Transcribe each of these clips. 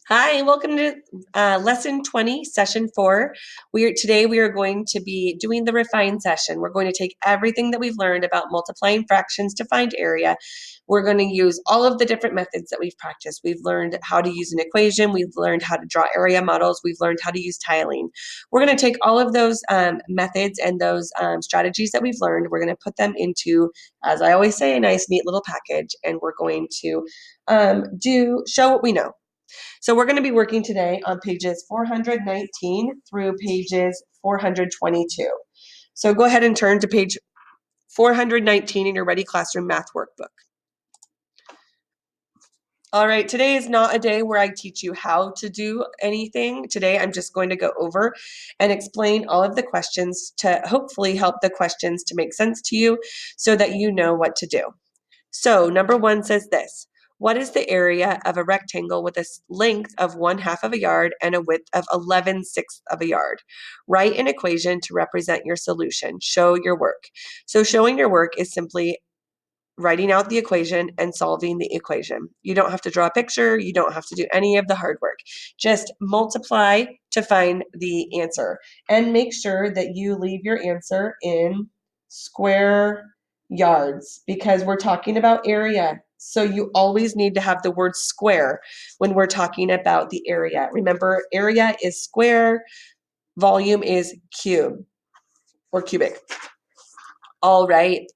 Hi, welcome to lesson 20, session 4. Today we are going to be doing the refine session. We're going to take everything that we've learned about multiplying fractions to find area. We're going to use all of the different methods that we've practiced. We've learned how to use an equation. We've learned how to draw area models. We've learned how to use tiling. We're going to take all of those methods and those strategies that we've learned. We're going to put them into, as I always say, a nice, neat little package, and we're going to show what we know. So we're going to be working today on pages 419 through pages 422. So go ahead and turn to page 419 in your Ready Classroom Math Workbook. All right, today is not a day where I teach you how to do anything. Today I'm just going to go over and explain all of the questions to hopefully help the questions to make sense to you so that you know what to do. So number 1 says this: what is the area of a rectangle with a length of 1/2 of a yard and a width of 11/6 of a yard? Write an equation to represent your solution. Show your work. So showing your work is simply writing out the equation and solving the equation. You don't have to draw a picture. You don't have to do any of the hard work. Just multiply to find the answer. And make sure that you leave your answer in square yards because we're talking about area. So you always need to have the word square when we're talking about the area. Remember, area is square, volume is cube or cubic. All right.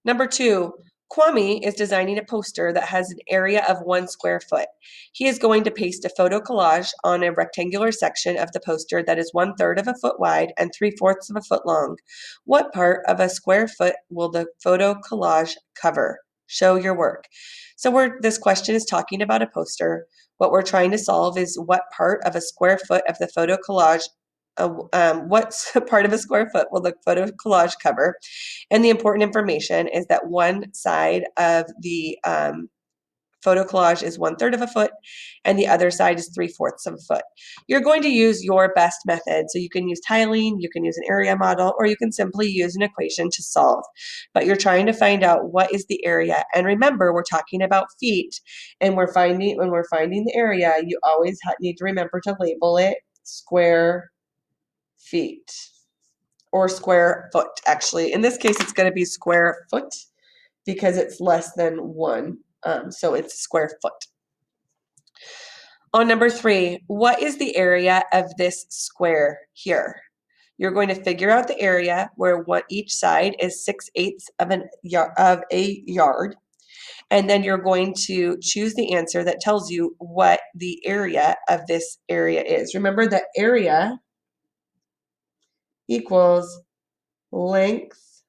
Number 2, Kwame is designing a poster that has an area of 1 square foot. He is going to paste a photo collage on a rectangular section of the poster that is 1/3 of a foot wide and 3/4 of a foot long. What part of a square foot will the photo collage cover? Show your work. So this question is talking about a poster. What we're trying to solve is what part of a square foot of the photo collage what part of a square foot will the photo collage cover? And the important information is that one side of the photo collage is 1/3 of a foot and the other side is 3/4 of a foot. You're going to use your best method. So you can use tiling, you can use an area model, or you can simply use an equation to solve. But you're trying to find out what is the area. And remember, we're talking about feet, and when we're finding the area, you always need to remember to label it square feet or square foot. Actually, in this case, it's going to be square foot because it's less than 1. So it's square foot. On number 3, what is the area of this square here? You're going to figure out the area where each side is 6/8 of a yard. And then you're going to choose the answer that tells you what the area of this area is. Remember that area equals length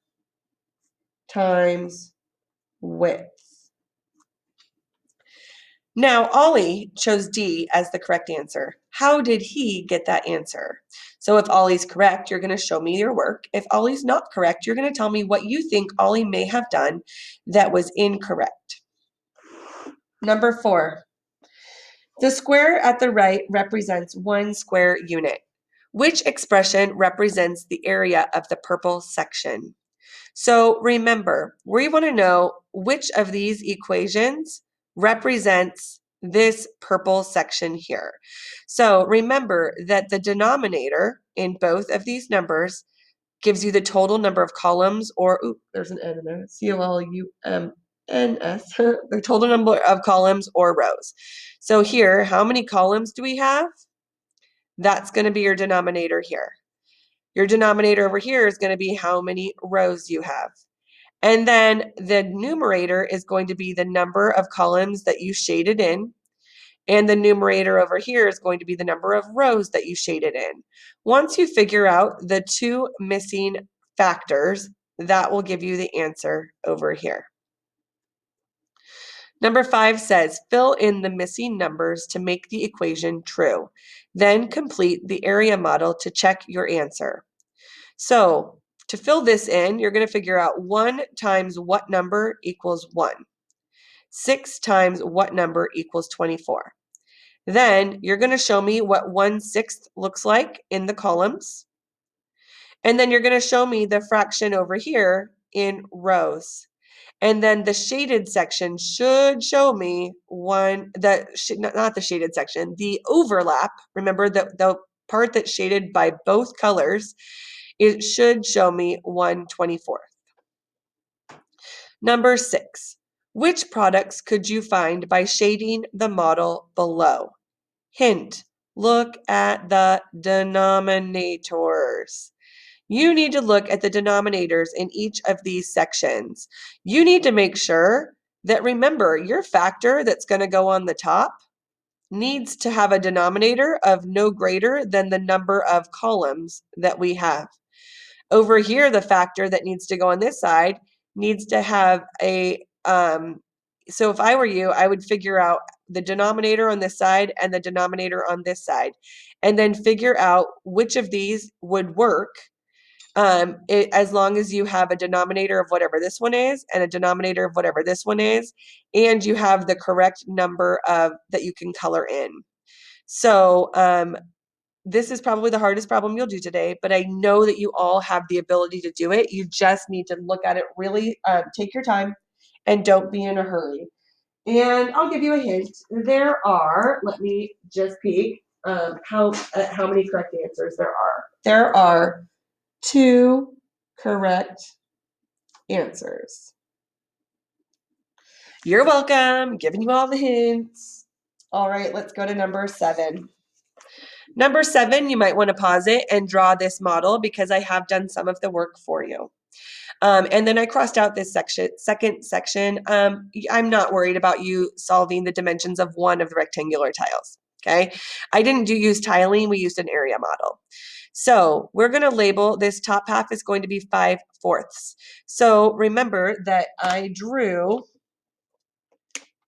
times width. Now, Ollie chose D as the correct answer. How did he get that answer? So if Ollie's correct, you're going to show me your work. If Ollie's not correct, you're going to tell me what you think Ollie may have done that was incorrect. Number 4, the square at the right represents 1 square unit. Which expression represents the area of the purple section? So remember, we want to know which of these equations represents this purple section here. So remember that the denominator in both of these numbers gives you the total number of columns, or there's an N in there, COLUMNS, the total number of columns or rows. So here, how many columns do we have? That's going to be your denominator here. Your denominator over here is going to be how many rows you have. And then the numerator is going to be the number of columns that you shaded in. And the numerator over here is going to be the number of rows that you shaded in. Once you figure out the 2 missing factors, that will give you the answer over here. Number 5 says, fill in the missing numbers to make the equation true. Then complete the area model to check your answer. So to fill this in, you're going to figure out 1 times what number equals 1. 6 times what number equals 24. Then you're going to show me what 1/6 looks like in the columns. And then you're going to show me the fraction over here in rows. And then the shaded section should show me not the shaded section, the overlap. Remember the part that's shaded by both colors, it should show me 1/24. Number 6, which products could you find by shading the model below? Hint, look at the denominators. You need to look at the denominators in each of these sections. You need to make sure that, remember, your factor that's going to go on the top needs to have a denominator of no greater than the number of columns that we have. Over here, the factor that needs to go on this side needs to have so if I were you, I would figure out the denominator on this side and the denominator on this side, and then figure out which of these would work, as long as you have a denominator of whatever this one is and a denominator of whatever this one is, and you have the correct number of that you can color in. So this is probably the hardest problem you'll do today, but I know that you all have the ability to do it. You just need to look at it really, take your time, and don't be in a hurry. And I'll give you a hint. There are, let me just peek, how many correct answers there are. There are 2 correct answers. You're welcome. Giving you all the hints. All right, let's go to number 7. Number 7, you might want to pause it and draw this model because I have done some of the work for you. And then I crossed out this second section. I'm not worried about you solving the dimensions of one of the rectangular tiles. Okay, I didn't use tiling, we used an area model. So we're going to label this top half is going to be 5/4. So remember that I drew,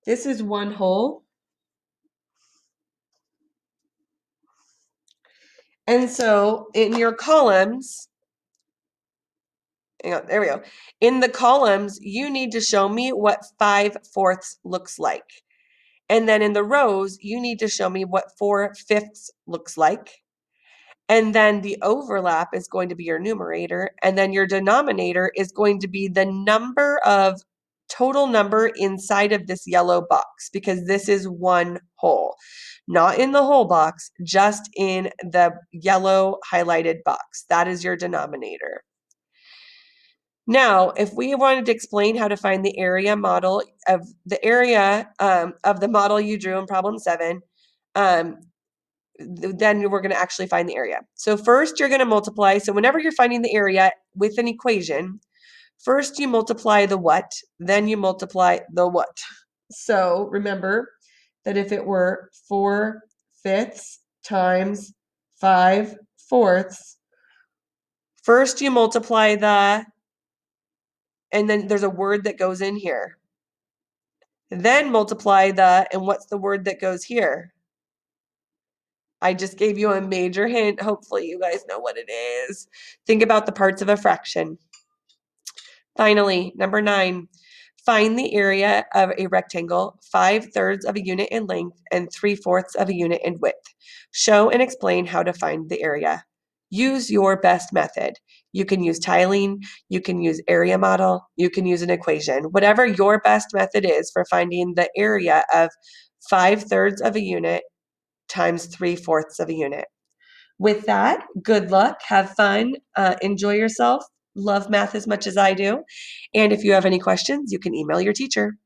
this is one hole. And so in your columns, hang on, there we go. In the columns, you need to show me what 5/4 looks like. And then in the rows, you need to show me what 4/5 looks like. And then the overlap is going to be your numerator. And then your denominator is going to be the number of total number inside of this yellow box, because this is one hole. Not in the whole box, just in the yellow highlighted box. That is your denominator. Now, if we wanted to explain how to find the area model of the model you drew in problem 7, then we're going to actually find the area. So first you're going to multiply. So whenever you're finding the area with an equation, first you multiply the what, then you multiply the what. So remember that if it were 4/5 times 5/4, first you multiply the, and then there's a word that goes in here. Then multiply the, and what's the word that goes here? I just gave you a major hint. Hopefully you guys know what it is. Think about the parts of a fraction. Finally, number 9, find the area of a rectangle 5/3 of a unit in length and 3/4 of a unit in width. Show and explain how to find the area. Use your best method. You can use tiling, you can use area model, you can use an equation. Whatever your best method is for finding the area of 5/3 of a unit times 3/4 of a unit. With that, good luck, have fun, enjoy yourself, love math as much as I do. And if you have any questions, you can email your teacher.